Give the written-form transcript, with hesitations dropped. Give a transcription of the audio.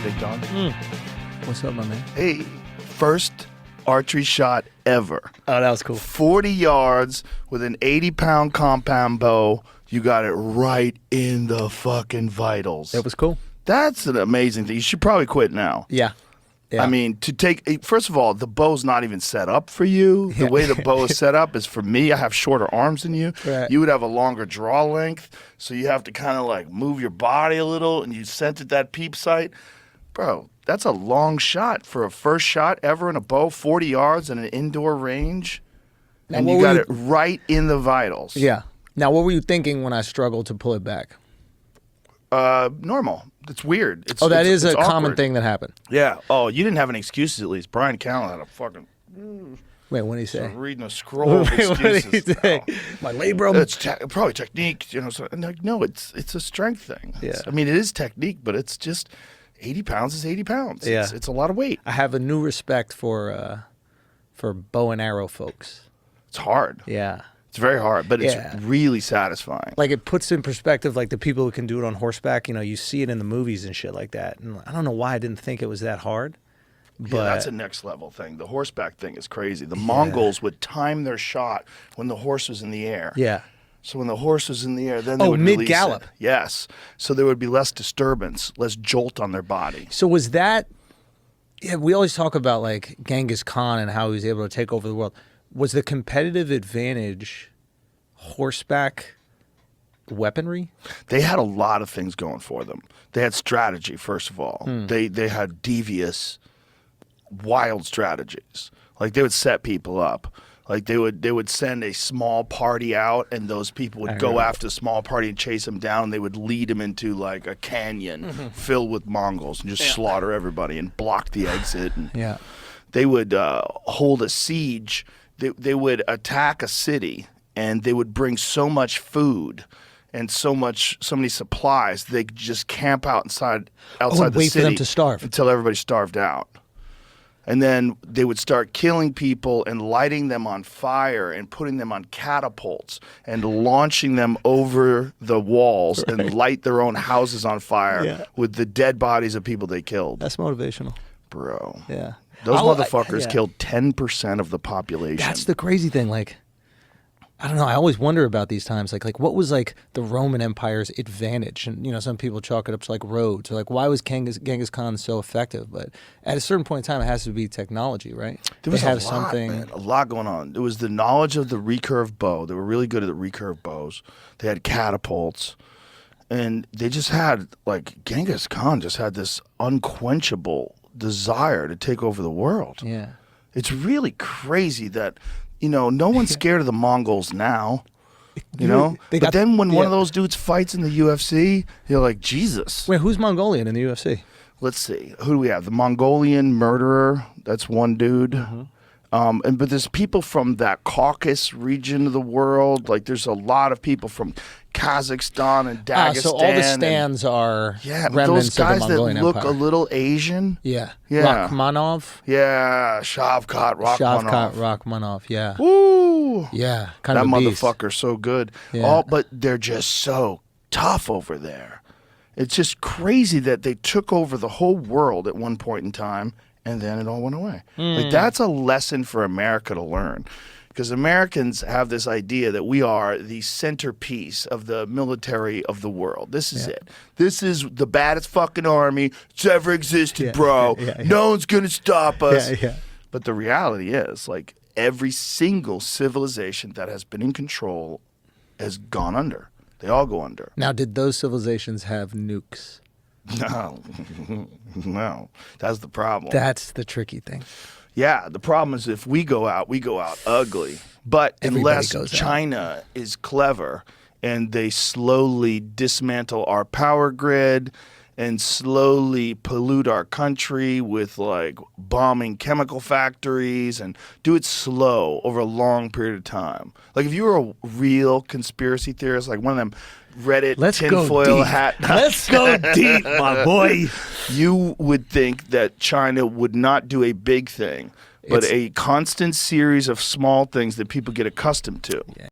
big dog? What's up, my man? Hey, first archery shot ever. Oh, that was cool. 40 yards with an 80-pound compound bow. You got it right in the fucking vitals. It was cool. That's an amazing thing. You should probably quit now. Yeah. I mean, first of all, the bow's not even set up for you. The way the bow is set up is for me. I have shorter arms than you. Right. You would have a longer draw length, so you have to kind of like move your body a little, and you sent at that peep sight. Bro, that's a long shot for a first shot ever in a bow, 40 yards in an indoor range, and you got it right in the vitals. Yeah. Now, what were you thinking when I struggled to pull it back? Normal. It's weird. That is a awkward. common thing that happened. Yeah. Oh, you didn't have any excuses at least. Brian Callen had a fucking... Wait, what did he say? Reading a scroll of excuses. What did he say? My labrum. It's probably technique, you know. So, and like, no, it's a strength thing. Yeah. I mean, it is technique, but it's just 80 pounds is 80 pounds. Yeah. It's a lot of weight. I have a new respect for bow and arrow folks. It's hard. Yeah. It's very hard, but it's really satisfying. Like, it puts in perspective, like, the people who can do it on horseback. You know, you see it in the movies and shit like that. And I don't know why I didn't think it was that hard. But yeah, that's a next level thing. The horseback thing is crazy. The Mongols would time their shot when the horse was in the air. Yeah. So when the horse was in the air, then they would mid gallop. Release it. Yes. So there would be less disturbance, less jolt on their body. So was that? Yeah, we always talk about like Genghis Khan and how he was able to take over the world. Was the competitive advantage horseback weaponry? They had a lot of things going for them. They had strategy, first of all. They had devious, wild strategies. Like, they would set people up. Like, they would send a small party out, and those people would go after the small party and chase them down. And they would lead them into like a canyon filled with Mongols and just slaughter everybody and block the exit. And they would hold a siege. They would attack a city, and they would bring so much food and so many supplies, they could just camp outside the wait city for them to starve until everybody starved out. And then they would start killing people and lighting them on fire and putting them on catapults and launching them over the walls and light their own houses on fire with the dead bodies of people they killed. That's motivational. Bro. Yeah. Those motherfuckers killed 10% of the population. That's the crazy thing. Like, I don't know. I always wonder about these times. Like what was like the Roman Empire's advantage? And, you know, some people chalk it up to like roads. Or like, why was Genghis Khan so effective? But at a certain point in time, it has to be technology, right? There was a lot going on. There was the knowledge of the recurve bow. They were really good at the recurve bows. They had catapults. And they just had, like, Genghis Khan just had this unquenchable desire to take over the world. Yeah. It's really crazy that, you know, no one's scared of the Mongols now, you know? But then when one of those dudes fights in the UFC, you're like, Jesus. Wait, who's Mongolian in the UFC? Let's see. Who do we have? The Mongolian murderer. That's one dude. But there's people from that Caucasus region of the world. Like, there's a lot of people from Kazakhstan and Dagestan. So all the stands are remnants those guys of the Mongolian that look Empire. a little Asian. Yeah. Yeah. Rachmanov. Yeah, Shavkat Rachmanov. Yeah. Woo! Yeah. Kind that of a beast. motherfucker's so good. Yeah. But they're just so tough over there. It's just crazy that they took over the whole world at one point in time, and then it all went away. Like, that's a lesson for America to learn. Because Americans have this idea that we are the centerpiece of the military of the world. This is it. This is the baddest fucking army that's ever existed, bro. No one's going to stop us. But the reality is, like, every single civilization that has been in control has gone under. They all go under. Now, did those civilizations have nukes? No. That's the problem. That's the tricky thing. Yeah, the problem is if we go out ugly. But unless China is clever and they slowly dismantle our power grid and slowly pollute our country with, like, bombing chemical factories and do it slow over a long period of time. Like, if you were a real conspiracy theorist, like one of them Reddit tinfoil hat. Let's go deep, my boy. You would think that China would not do a big thing, but a constant series of small things that people get accustomed to.